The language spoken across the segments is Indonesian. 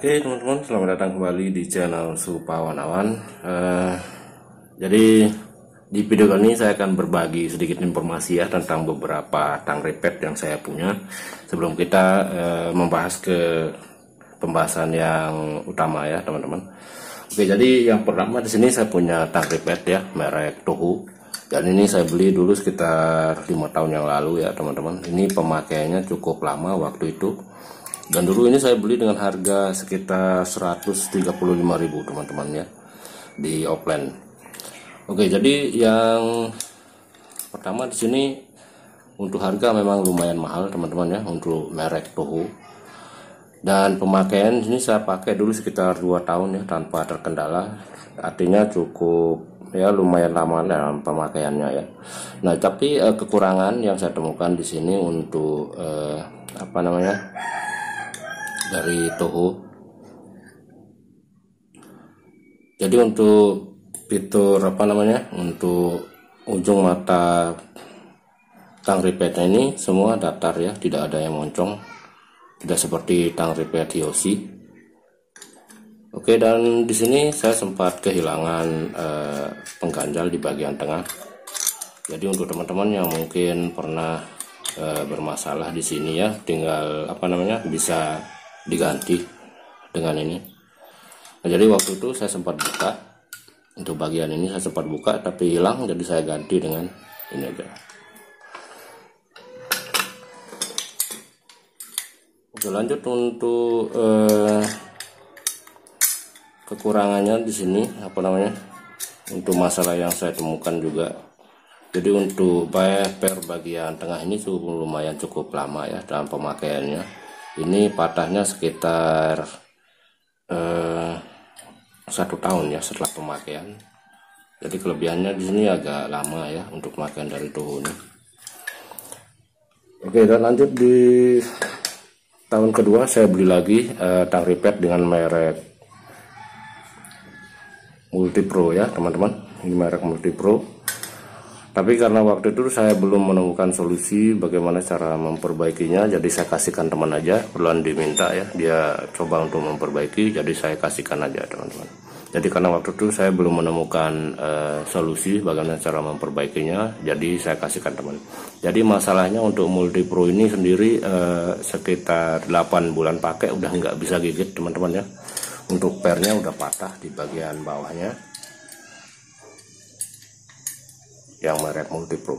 Oke teman-teman, selamat datang kembali di channel Supawanawan. Jadi di video kali ini saya akan berbagi sedikit informasi ya tentang beberapa tang repeat yang saya punya. Sebelum kita membahas ke pembahasan yang utama ya teman-teman. Oke, jadi yang pertama di sini saya punya tang repeat ya merek Toho. Dan ini saya beli dulu sekitar 5 tahun yang lalu ya teman-teman. Ini pemakaiannya cukup lama waktu itu. Dan dulu ini saya beli dengan harga sekitar 135.000 teman-teman ya di offline. Oke, jadi yang pertama di sini untuk harga memang lumayan mahal teman-teman ya untuk merek Toho. Dan pemakaian ini saya pakai dulu sekitar 2 tahun ya tanpa terkendala. Artinya cukup ya lumayan lama dalam pemakaiannya ya. Nah, tapi kekurangan yang saya temukan di sini untuk dari Toho. Jadi untuk fitur untuk ujung mata tang repeatnya ini semua datar ya, tidak ada yang moncong, tidak seperti tang repeat Yoshi. Oke, dan di sini saya sempat kehilangan pengganjal di bagian tengah. Jadi untuk teman-teman yang mungkin pernah bermasalah di sini ya, tinggal bisa diganti dengan ini. Nah, jadi waktu itu saya sempat buka untuk bagian ini, saya sempat buka tapi hilang, jadi saya ganti dengan ini aja. Oke, lanjut untuk kekurangannya di sini untuk masalah yang saya temukan juga. Jadi untuk per bagian tengah ini lumayan cukup lama ya dalam pemakaiannya. Ini patahnya sekitar 1 tahun ya setelah pemakaian. Jadi kelebihannya di sini agak lama ya untuk pemakaian dari Toho ini. Oke, dan lanjut di tahun kedua saya beli lagi tang repeat dengan merek Multipro ya teman-teman. Ini merek Multipro. Tapi karena waktu itu saya belum menemukan solusi bagaimana cara memperbaikinya, jadi saya kasihkan teman aja. Perluan diminta ya, dia coba untuk memperbaiki, jadi saya kasihkan aja teman-teman. Jadi karena waktu itu saya belum menemukan solusi bagaimana cara memperbaikinya, jadi saya kasihkan teman. Jadi masalahnya untuk Multipro ini sendiri sekitar 8 bulan pakai udah nggak bisa gigit teman-teman ya. Untuk pernya udah patah di bagian bawahnya yang merek Multipro.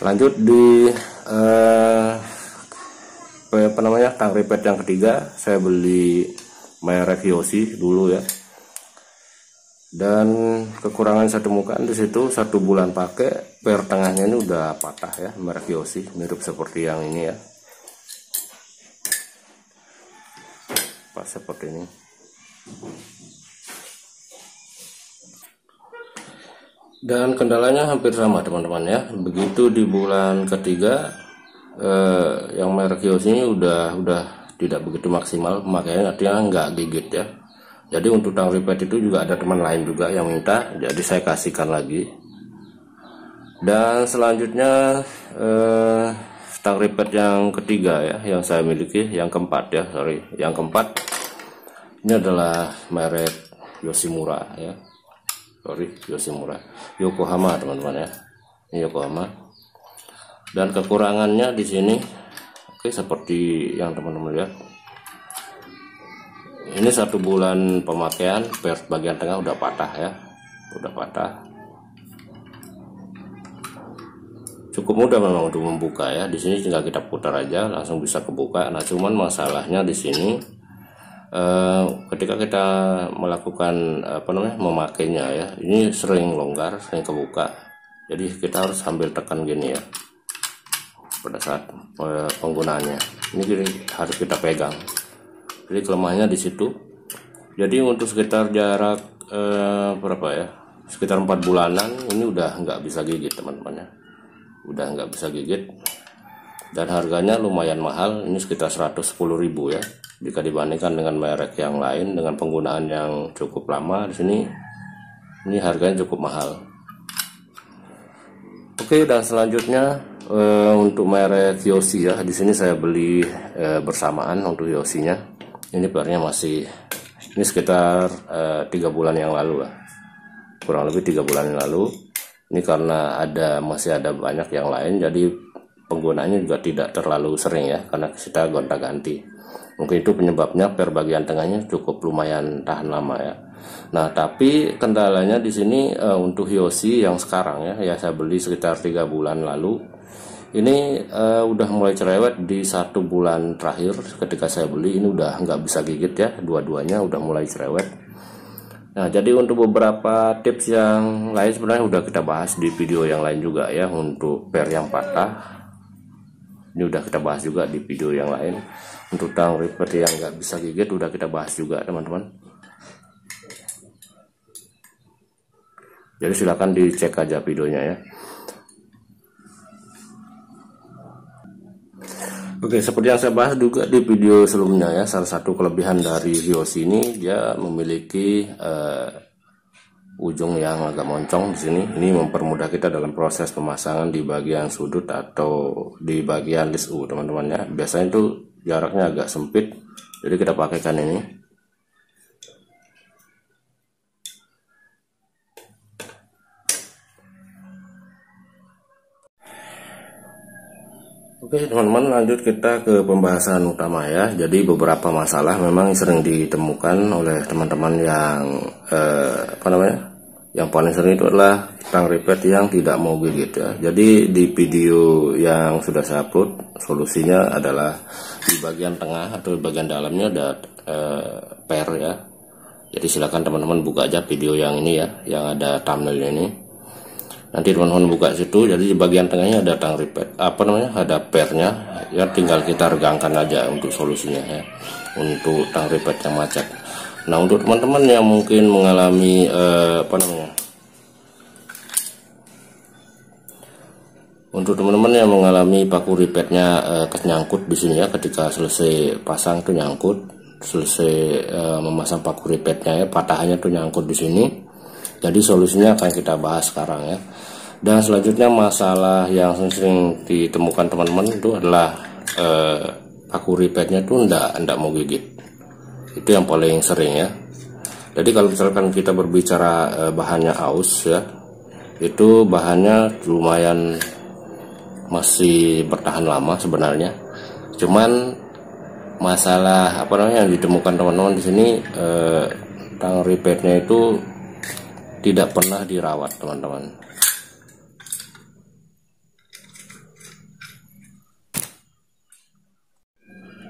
Lanjut di tang repeat yang ketiga, saya beli merek Yoshi dulu ya. Dan kekurangan saya temukan di situ 1 bulan pakai per tengahnya ini udah patah ya, merek Yoshi, mirip seperti yang ini ya. Pas seperti ini. Dan kendalanya hampir sama teman-teman ya. Begitu di bulan ketiga yang merek Yoshi ini udah tidak begitu maksimal pemakaiannya, artinya nggak gigit ya. Jadi untuk tang repeat itu juga ada teman lain juga yang minta, jadi saya kasihkan lagi. Dan selanjutnya tang repeat yang ketiga ya, yang saya miliki, yang keempat ini adalah merek Yoshimura ya. Yoshimura Yokohama teman-teman ya, ini Yokohama. Dan kekurangannya di sini seperti yang teman-teman lihat, ini 1 bulan pemakaian per bagian tengah udah patah ya, udah patah. Cukup mudah memang untuk membuka ya, di sini tinggal kita putar aja langsung bisa kebuka. Nah, cuman masalahnya di sini ketika kita melakukan memakainya ya, ini sering longgar, sering kebuka. Jadi kita harus sambil tekan gini ya pada saat penggunaannya. Ini harus kita pegang. Jadi kelemahannya di situ. Jadi untuk sekitar jarak sekitar 4 bulanan ini udah nggak bisa gigit teman-teman ya, udah nggak bisa gigit. Dan harganya lumayan mahal, ini sekitar 110.000 ya. Jika dibandingkan dengan merek yang lain dengan penggunaan yang cukup lama di sini, ini harganya cukup mahal. Oke, dan selanjutnya untuk merek Yoshi ya, di sini saya beli bersamaan untuk Yoshi-nya. Ini pernya masih, ini sekitar 3 bulan yang lalu lah, kurang lebih 3 bulan yang lalu. Ini karena masih ada banyak yang lain, jadi penggunaannya juga tidak terlalu sering ya, karena kita gonta-ganti. Mungkin itu penyebabnya per bagian tengahnya cukup lumayan tahan lama ya. Nah, tapi kendalanya di sini untuk Hyoshi yang sekarang ya saya beli sekitar 3 bulan lalu. Ini udah mulai cerewet di 1 bulan terakhir ketika saya beli. Ini udah nggak bisa gigit ya, dua-duanya udah mulai cerewet. Nah, jadi untuk beberapa tips yang lain sebenarnya udah kita bahas di video yang lain juga ya. Untuk per yang patah, ini udah kita bahas juga di video yang lain. Untuk tang ripet yang nggak bisa gigit udah kita bahas juga teman-teman. Jadi silakan dicek aja videonya ya. Oke, seperti yang saya bahas juga di video sebelumnya ya, salah satu kelebihan dari Hyoshi ini dia memiliki ujung yang agak moncong di sini. Ini mempermudah kita dalam proses pemasangan di bagian sudut atau di bagian list U teman-teman ya. Biasanya itu jaraknya agak sempit, jadi kita pakaikan ini. Oke teman-teman, lanjut kita ke pembahasan utama ya. Jadi beberapa masalah memang sering ditemukan oleh teman-teman yang yang paling sering itu adalah tang ripet yang tidak mau gigit ya. Jadi di video yang sudah saya upload, solusinya adalah di bagian tengah atau di bagian dalamnya ada per ya. Jadi silakan teman-teman buka aja video yang ini ya, yang ada thumbnailnya ini. Nanti teman-teman buka situ, jadi di bagian tengahnya ada tang ripet, ada pernya ya, tinggal kita regangkan aja untuk solusinya ya, untuk tang ripet yang macet. Nah, untuk teman-teman yang mungkin mengalami untuk teman-teman yang mengalami paku ripetnya kenyangkut di sini ya, ketika selesai pasang tuh nyangkut, selesai memasang paku ripetnya ya, patahannya tuh nyangkut di sini. Jadi solusinya akan kita bahas sekarang ya. Dan selanjutnya masalah yang sering ditemukan teman-teman itu adalah paku ripetnya tuh ndak mau gigit. Itu yang paling sering ya. Jadi kalau misalkan kita berbicara bahannya aus ya, itu bahannya lumayan masih bertahan lama sebenarnya. Cuman masalah yang ditemukan teman-teman di sini, tang ripetnya itu tidak pernah dirawat teman-teman.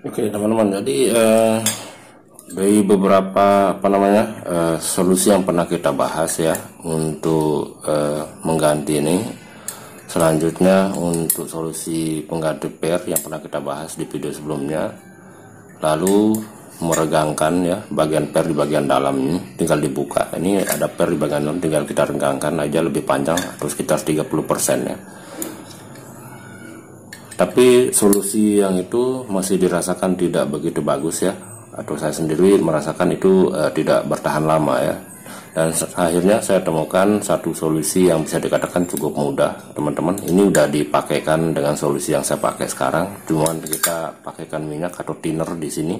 Oke teman-teman, jadi dari beberapa solusi yang pernah kita bahas ya untuk mengganti ini. Selanjutnya untuk solusi pengganti per yang pernah kita bahas di video sebelumnya, lalu meregangkan ya bagian per di bagian dalam ini tinggal dibuka. Ini ada per di bagian dalam, tinggal kita regangkan aja lebih panjang atau sekitar 30% ya. Tapi solusi yang itu masih dirasakan tidak begitu bagus ya, atau saya sendiri merasakan itu tidak bertahan lama ya. Dan akhirnya saya temukan satu solusi yang bisa dikatakan cukup mudah teman-teman. Ini udah dipakaikan dengan solusi yang saya pakai sekarang, cuman kita pakaikan minyak atau thinner di sini.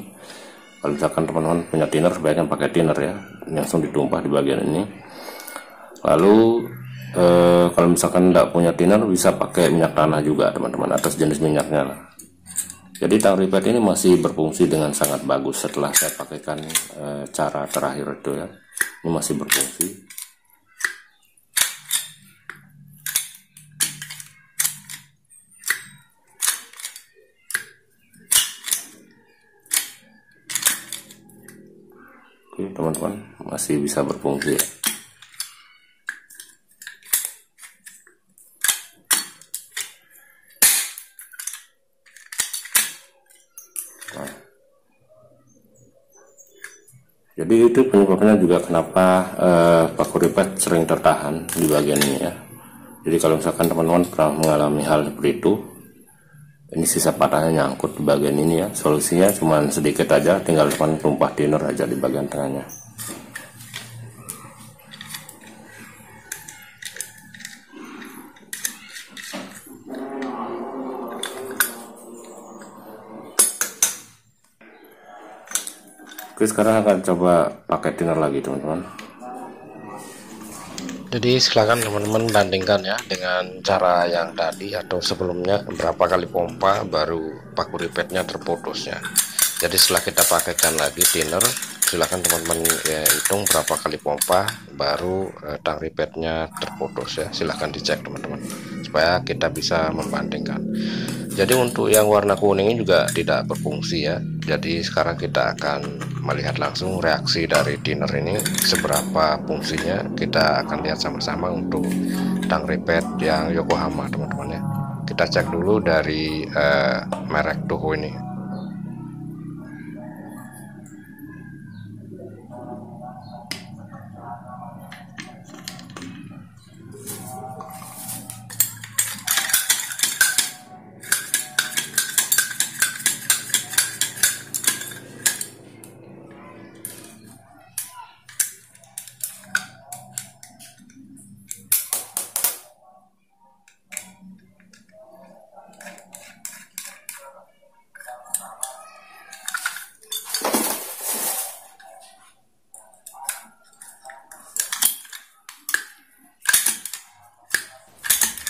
Kalau misalkan teman-teman punya thinner, sebaiknya pakai thinner ya, langsung ditumpah di bagian ini. Lalu kalau misalkan tidak punya thinner, bisa pakai minyak tanah juga teman-teman, atas jenis minyaknya lah. Jadi tang ripet ini masih berfungsi dengan sangat bagus setelah saya pakaikan cara terakhir itu ya. Ini masih berfungsi. Oke teman-teman, masih bisa berfungsi ya. Nah, jadi itu penyebabnya juga kenapa paku ripet sering tertahan di bagian ini ya. Jadi kalau misalkan teman-teman pernah mengalami hal seperti itu, ini sisa patahnya nyangkut di bagian ini ya, solusinya cuma sedikit aja, tinggal teman tumpah thinner aja di bagian tengahnya. Oke, sekarang akan coba pakai thinner lagi teman-teman. Jadi silakan teman-teman bandingkan ya dengan cara yang tadi atau sebelumnya, berapa kali pompa baru paku ripetnya terputus ya. Jadi setelah kita pakaikan lagi thinner, silakan teman-teman hitung berapa kali pompa baru tang ripetnya terputus ya. Silahkan dicek teman-teman supaya kita bisa membandingkan. Jadi untuk yang warna kuning ini juga tidak berfungsi ya. Jadi sekarang kita akan melihat langsung reaksi dari thinner ini seberapa fungsinya. Kita akan lihat sama-sama untuk tang ripet yang Yokohama teman-teman ya. Kita cek dulu dari merek Toho ini.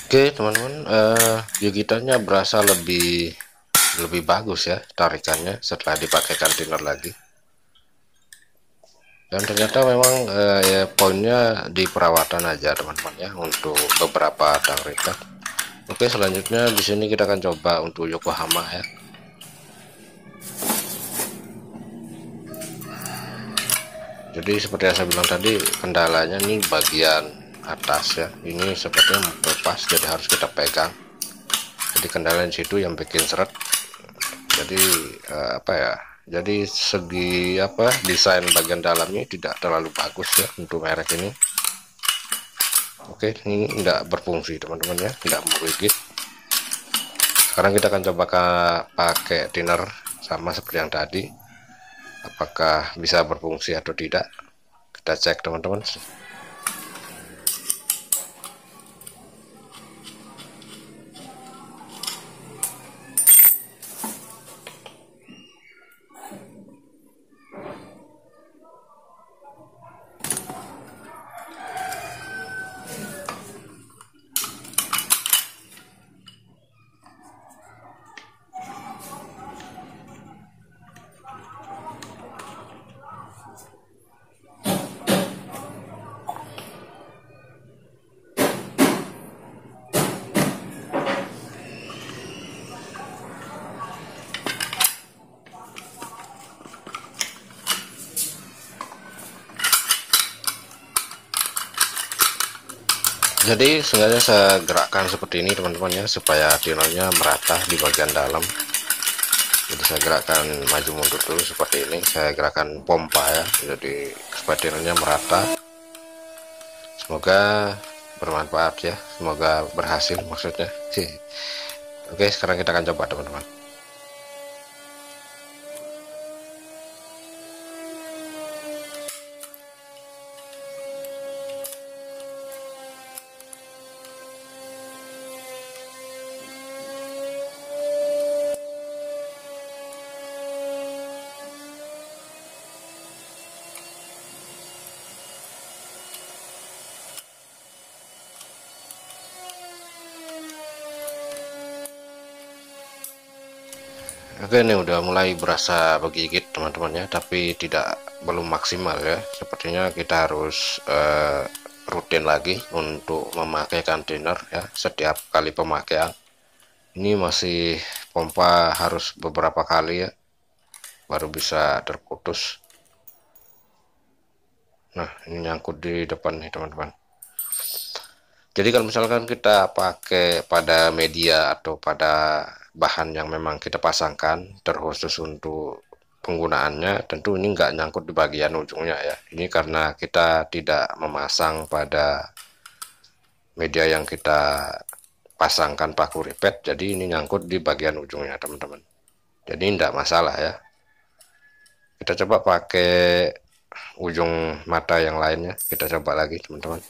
Oke teman-teman, gigitannya berasa lebih bagus ya tarikannya setelah dipakaikan thinner lagi. Dan ternyata memang ya, poinnya di perawatan aja teman-teman ya untuk beberapa tang ripet. Oke, selanjutnya di sini kita akan coba untuk Yokohama ya. Jadi seperti yang saya bilang tadi, kendalanya nih bagian atas ya, ini sepertinya lepas, jadi harus kita pegang. Jadi kendala di situ yang bikin seret. Jadi apa ya, jadi segi apa desain bagian dalamnya tidak terlalu bagus ya untuk merek ini. Oke, ini tidak berfungsi teman-teman ya, tidak menggigit. Sekarang kita akan coba pakai thinner sama seperti yang tadi, apakah bisa berfungsi atau tidak. Kita cek teman-teman. Jadi sengaja saya gerakkan seperti ini teman-teman ya, supaya thinnernya merata di bagian dalam. Jadi saya gerakkan maju mundur dulu seperti ini, saya gerakkan pompa ya, jadi supaya thinnernya merata. Semoga bermanfaat ya, semoga berhasil maksudnya. Oke, sekarang kita akan coba teman-teman. Oke, ini udah mulai berasa menggigit teman-teman ya, tapi belum maksimal ya. Sepertinya kita harus rutin lagi untuk memakaikan thinner ya setiap kali pemakaian. Ini masih pompa harus beberapa kali ya baru bisa terputus. Nah, ini nyangkut di depan nih teman-teman. Jadi kalau misalkan kita pakai pada media atau pada bahan yang memang kita pasangkan terkhusus untuk penggunaannya, tentu ini nggak nyangkut di bagian ujungnya ya. Ini karena kita tidak memasang pada media yang kita pasangkan paku ripet, jadi ini nyangkut di bagian ujungnya teman-teman. Jadi tidak masalah ya. Kita coba pakai ujung mata yang lainnya, kita coba lagi teman-teman.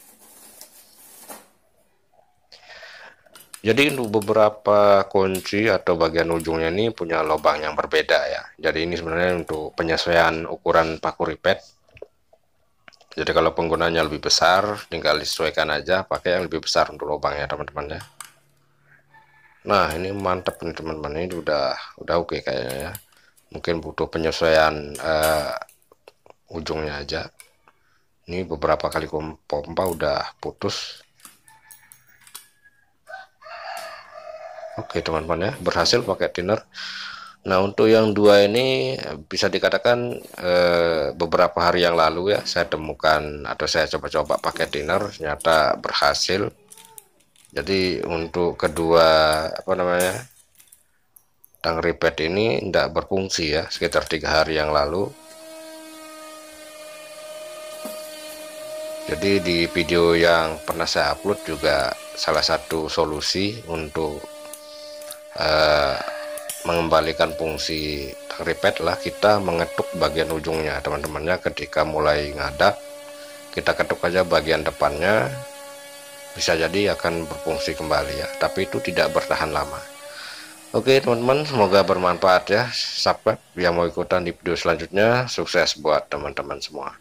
Jadi untuk beberapa kunci atau bagian ujungnya ini punya lubang yang berbeda ya. Jadi ini sebenarnya untuk penyesuaian ukuran paku ripet. Jadi kalau penggunanya lebih besar, tinggal disesuaikan aja pakai yang lebih besar untuk lubangnya teman-teman ya. Nah ini mantap nih teman-teman, ini udah oke kayaknya ya. Mungkin butuh penyesuaian ujungnya aja. Ini beberapa kali pompa udah putus. Oke teman-teman ya, berhasil pakai thinner. Nah untuk yang dua ini bisa dikatakan beberapa hari yang lalu ya saya temukan atau saya coba-coba pakai thinner, ternyata berhasil. Jadi untuk kedua tang ripet ini tidak berfungsi ya sekitar 3 hari yang lalu. Jadi di video yang pernah saya upload juga salah satu solusi untuk mengembalikan fungsi tang ripet lah kita mengetuk bagian ujungnya teman-temannya. Ketika mulai ngadak kita ketuk aja bagian depannya, bisa jadi akan berfungsi kembali ya, tapi itu tidak bertahan lama. Oke teman-teman, semoga bermanfaat ya. Subscribe yang mau ikutan di video selanjutnya. Sukses buat teman-teman semua.